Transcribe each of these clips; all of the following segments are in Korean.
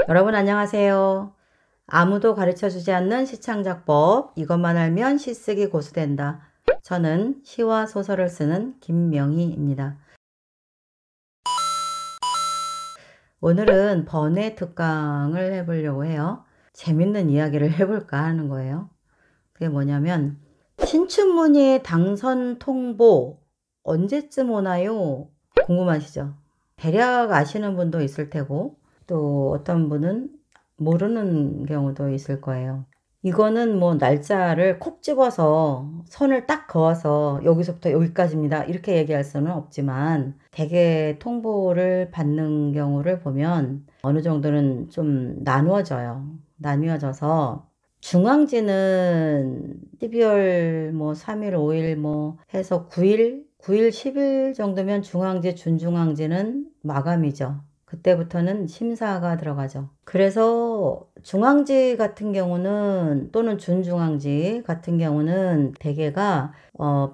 여러분 안녕하세요. 아무도 가르쳐주지 않는 시창작법, 이것만 알면 시쓰기 고수된다. 저는 시와 소설을 쓰는 김명희입니다. 오늘은 번외 특강을 해보려고 해요. 재밌는 이야기를 해볼까 하는 거예요. 그게 뭐냐면 신춘문예 당선 통보 언제쯤 오나요? 궁금하시죠? 대략 아시는 분도 있을 테고 또 어떤 분은 모르는 경우도 있을 거예요. 이거는 뭐 날짜를 콕 집어서 선을 딱 그어서 여기서부터 여기까지입니다 이렇게 얘기할 수는 없지만 대개 통보를 받는 경우를 보면 어느 정도는 좀 나뉘어져서 중앙지는 12월 뭐 3일 5일 뭐 해서 9일 10일 정도면 중앙지 준중앙지는 마감이죠. 그때부터는 심사가 들어가죠. 그래서 중앙지 같은 경우는 또는 준중앙지 같은 경우는 대개가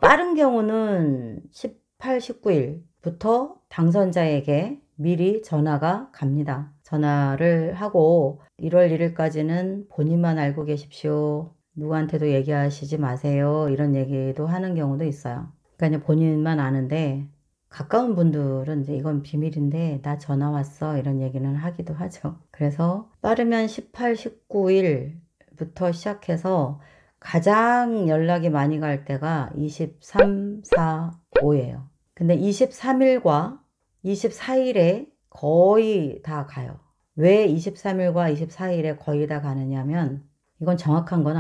빠른 경우는 18, 19일부터 당선자에게 미리 전화가 갑니다. 전화를 하고 1월 1일까지는 본인만 알고 계십시오. 누구한테도 얘기하시지 마세요. 이런 얘기도 하는 경우도 있어요. 그러니까 본인만 아는데 가까운 분들은 이제 이건 비밀인데 나 전화 왔어 이런 얘기는 하기도 하죠. 그래서 빠르면 18, 19일부터 시작해서 가장 연락이 많이 갈 때가 23, 4, 5예요. 근데 23일과 24일에 거의 다 가요. 왜 23일과 24일에 거의 다 가느냐면 이건 정확한 건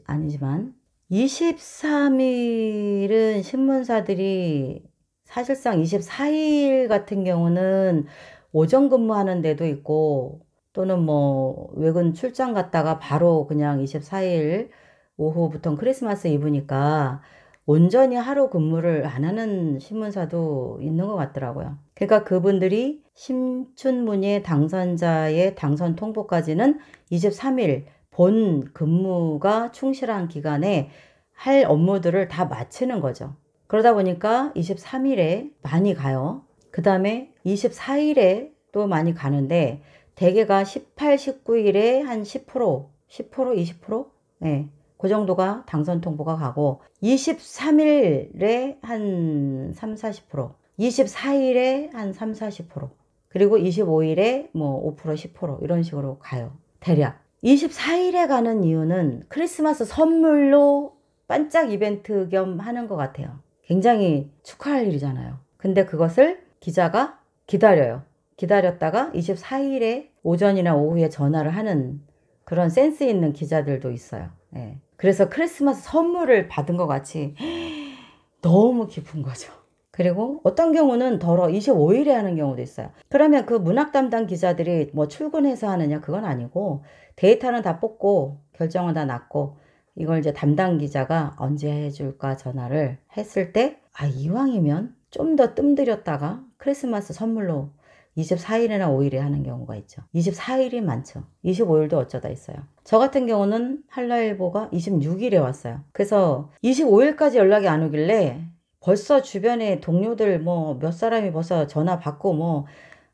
아니지만 23일은 신문사들이 사실상 24일 같은 경우는 오전 근무하는 데도 있고 또는 뭐 외근 출장 갔다가 바로 그냥 24일 오후부터 크리스마스 이브니까 온전히 하루 근무를 안 하는 신문사도 있는 것 같더라고요. 그러니까 그분들이 신춘문예 당선자의 당선 통보까지는 23일 본 근무가 충실한 기간에 할 업무들을 다 마치는 거죠. 그러다 보니까 23일에 많이 가요. 그 다음에 24일에 또 많이 가는데 대개가 18, 19일에 한 10%, 20%? 네, 그 정도가 당선 통보가 가고 23일에 한 3, 40%, 24일에 한 3, 40%, 그리고 25일에 뭐 5%, 10% 이런 식으로 가요. 대략. 24일에 가는 이유는 크리스마스 선물로 반짝 이벤트 겸 하는 것 같아요. 굉장히 축하할 일이잖아요. 근데 그것을 기자가 기다려요. 기다렸다가 24일에 오전이나 오후에 전화를 하는 그런 센스 있는 기자들도 있어요. 예. 그래서 크리스마스 선물을 받은 것 같이 너무 기쁜 거죠. 그리고 어떤 경우는 25일에 하는 경우도 있어요. 그러면 그 문학 담당 기자들이 뭐 출근해서 하느냐 그건 아니고 데이터는 다 뽑고 결정은 다 났고 이걸 이제 담당 기자가 언제 해줄까 전화를 했을 때 이왕이면 좀 더 뜸들였다가 크리스마스 선물로 24일이나 5일에 하는 경우가 있죠. 24일이 많죠. 25일도 어쩌다 있어요. 저 같은 경우는 한라일보가 26일에 왔어요. 그래서 25일까지 연락이 안 오길래 벌써 주변에 동료들 뭐 몇 사람이 벌써 전화 받고 뭐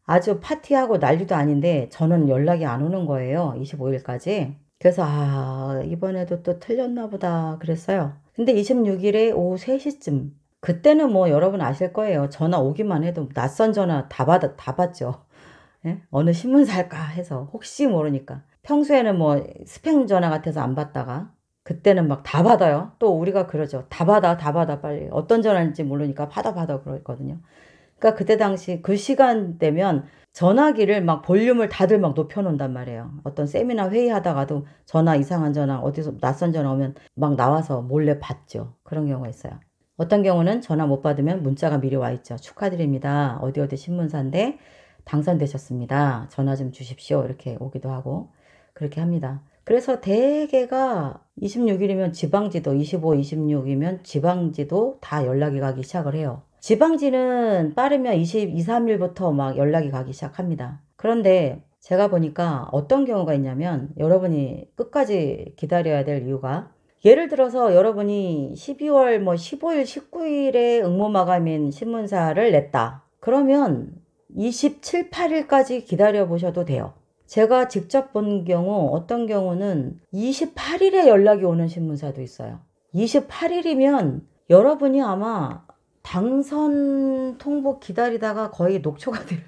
아주 파티하고 난리도 아닌데 저는 연락이 안 오는 거예요. 25일까지. 그래서 이번에도 또 틀렸나 보다 그랬어요. 근데 26일에 오후 3시쯤 그때는 뭐 여러분 아실 거예요. 전화 오기만 해도 낯선 전화 다 받죠. 예? 어느 신문사일까 해서 혹시 모르니까. 평소에는 뭐 스팸 전화 같아서 안 받다가 그때는 막 다 받아요. 또 우리가 그러죠. 다 받아 빨리. 어떤 전화인지 모르니까 받아 그랬거든요. 그러니까 그때 당시 그 시간 되면 전화기를 막 볼륨을 다들 막 높여놓는단 말이에요. 어떤 세미나 회의하다가도 전화 이상한 전화 어디서 낯선 전화 오면 막 나와서 몰래 받죠. 그런 경우가 있어요. 어떤 경우는 전화 못 받으면 문자가 미리 와 있죠. 축하드립니다. 어디 신문사인데 당선되셨습니다. 전화 좀 주십시오. 이렇게 오기도 하고 그렇게 합니다. 그래서 대개가 26일이면 지방지도, 25, 26이면 지방지도 다 연락이 가기 시작을 해요. 지방지는 빠르면 22, 3일부터 막 연락이 가기 시작합니다. 그런데 제가 보니까 어떤 경우가 있냐면 여러분이 끝까지 기다려야 될 이유가 예를 들어서 여러분이 12월 뭐 15일, 19일에 응모마감인 신문사를 냈다. 그러면 27, 8일까지 기다려 보셔도 돼요. 제가 직접 본 경우 어떤 경우는 28일에 연락이 오는 신문사도 있어요. 28일이면 여러분이 아마 당선 통보 기다리다가 거의 녹초가 될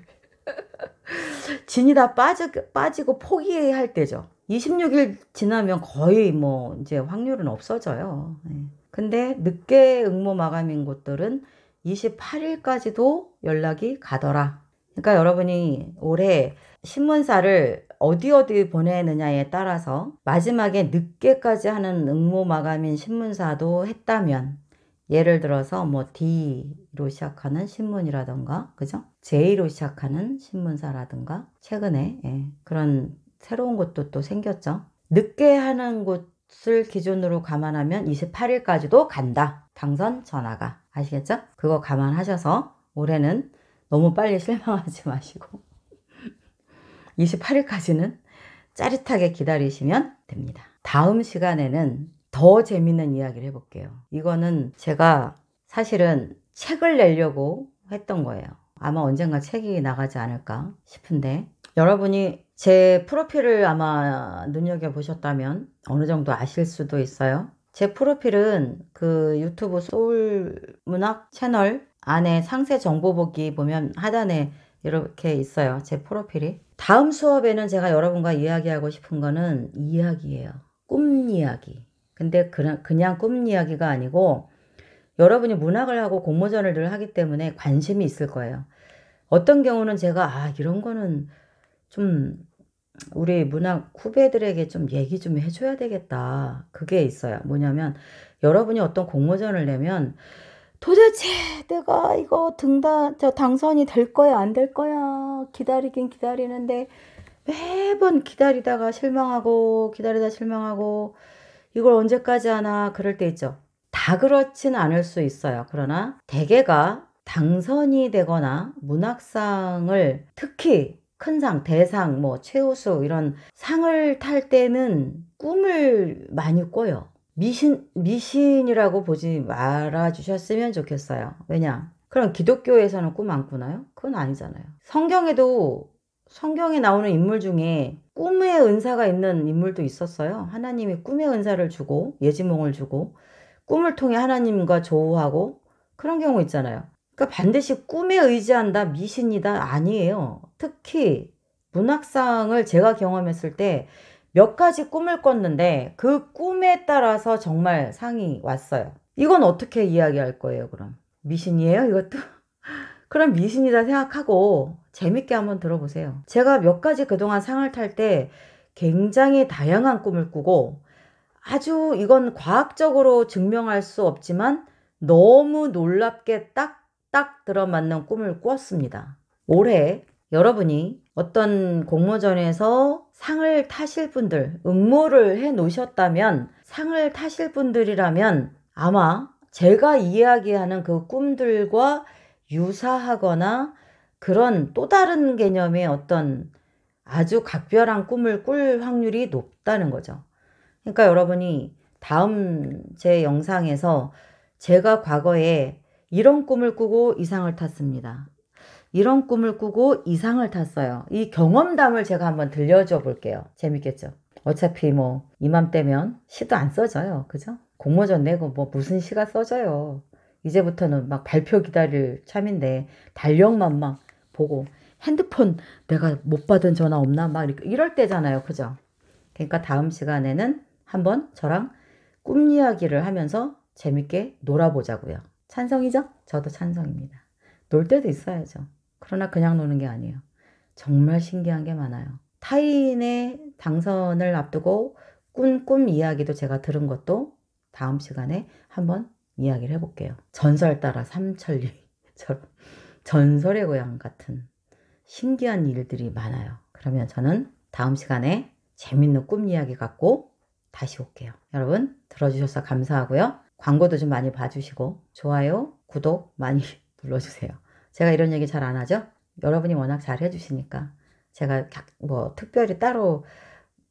진이 다 빠지고 포기할 때죠. 26일 지나면 거의 뭐 이제 확률은 없어져요. 네. 근데 늦게 응모 마감인 곳들은 28일까지도 연락이 가더라. 그러니까 여러분이 올해 신문사를 어디 보내느냐에 따라서 마지막에 늦게까지 하는 응모 마감인 신문사도 했다면, 예를 들어서 뭐 D로 시작하는 신문이라던가, 그죠? J로 시작하는 신문사라던가, 최근에 그런 새로운 곳도 또 생겼죠. 늦게 하는 곳을 기준으로 감안하면 28일까지도 간다. 당선 전화가. 아시겠죠? 그거 감안하셔서 올해는 너무 빨리 실망하지 마시고 28일까지는 짜릿하게 기다리시면 됩니다. 다음 시간에는 더 재밌는 이야기를 해볼게요. 이거는 제가 사실은 책을 내려고 했던 거예요. 아마 언젠가 책이 나가지 않을까 싶은데, 여러분이 제 프로필을 아마 눈여겨보셨다면 어느 정도 아실 수도 있어요. 제 프로필은 그 유튜브 소울문학 채널 안에 상세 정보 보기 보면 하단에 이렇게 있어요. 제 프로필이. 다음 수업에는 제가 여러분과 이야기하고 싶은 거는 이야기예요. 꿈 이야기. 근데 그냥 꿈 이야기가 아니고, 여러분이 문학을 하고 공모전을 늘 하기 때문에 관심이 있을 거예요. 어떤 경우는 제가 이런 거는 좀 우리 문학 후배들에게 좀 얘기 좀 해줘야 되겠다. 그게 있어요. 뭐냐면 여러분이 어떤 공모전을 내면 도대체 내가 이거 당선이 될 거야, 안 될 거야. 기다리긴 기다리는데 매번 기다리다가 실망하고 기다리다 실망하고 이걸 언제까지 하나, 그럴 때 있죠. 다 그렇진 않을 수 있어요. 그러나 대개가 당선이 되거나 문학상을, 특히 큰 상, 대상, 뭐 최우수 이런 상을 탈 때는 꿈을 많이 꿔요. 미신이라고 보지 말아 주셨으면 좋겠어요. 왜냐? 그럼 기독교에서는 꿈 안 꾸나요? 그건 아니잖아요. 성경에 나오는 인물 중에 꿈의 은사가 있는 인물도 있었어요. 하나님이 꿈의 은사를 주고 예지몽을 주고 꿈을 통해 하나님과 조우하고 그런 경우 있잖아요. 그러니까 반드시 꿈에 의지한다, 미신이다, 아니에요. 특히 문학상을 제가 경험했을 때 몇 가지 꿈을 꿨는데 그 꿈에 따라서 정말 상이 왔어요. 이건 어떻게 이야기할 거예요, 그럼? 미신이에요, 이것도? 그럼 미신이다 생각하고 재밌게 한번 들어보세요. 제가 몇 가지 그동안 상을 탈 때 굉장히 다양한 꿈을 꾸고, 아주 이건 과학적으로 증명할 수 없지만 너무 놀랍게 딱딱 들어맞는 꿈을 꿨습니다. 올해 여러분이 어떤 공모전에서 상을 타실 분들, 응모를 해 놓으셨다면, 상을 타실 분들이라면 아마 제가 이야기하는 그 꿈들과 유사하거나 그런 또 다른 개념의 어떤 아주 각별한 꿈을 꿀 확률이 높다는 거죠. 그러니까 여러분이 다음 제 영상에서 제가 과거에 이런 꿈을 꾸고 이상을 탔습니다. 이런 꿈을 꾸고 이상을 탔어요. 이 경험담을 제가 한번 들려줘 볼게요. 재밌겠죠? 어차피 뭐 이맘때면 시도 안 써져요. 그죠? 공모전 내고 뭐 무슨 시가 써져요. 이제부터는 막 발표 기다릴 참인데 달력만 막 보고, 핸드폰 내가 못 받은 전화 없나 막 이럴 때잖아요. 그죠? 그러니까 다음 시간에는 한번 저랑 꿈 이야기를 하면서 재밌게 놀아보자고요. 찬성이죠? 저도 찬성입니다. 놀 때도 있어야죠. 그러나 그냥 노는 게 아니에요. 정말 신기한 게 많아요. 타인의 당선을 앞두고 꾼 꿈 이야기도 제가 들은 것도 다음 시간에 한번 이야기를 해볼게요. 전설 따라 삼천리처럼 전설의 고향 같은 신기한 일들이 많아요. 그러면 저는 다음 시간에 재밌는 꿈 이야기 갖고 다시 올게요. 여러분 들어주셔서 감사하고요. 광고도 좀 많이 봐주시고 좋아요, 구독 많이 눌러주세요. 제가 이런 얘기 잘 안 하죠? 여러분이 워낙 잘 해주시니까 제가 뭐 특별히 따로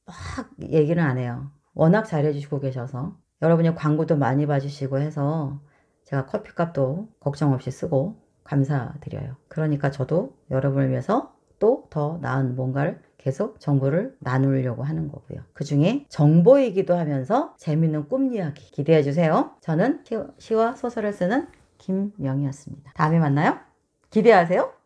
막 얘기는 안 해요. 워낙 잘 해주시고 계셔서 여러분이 광고도 많이 봐주시고 해서 제가 커피값도 걱정 없이 쓰고 감사드려요. 그러니까 저도 여러분을 위해서 또 더 나은 뭔가를 계속 정보를 나누려고 하는 거고요. 그 중에 정보이기도 하면서 재밌는 꿈 이야기 기대해 주세요. 저는 시와 소설을 쓰는 김명희였습니다. 다음에 만나요. 기대하세요.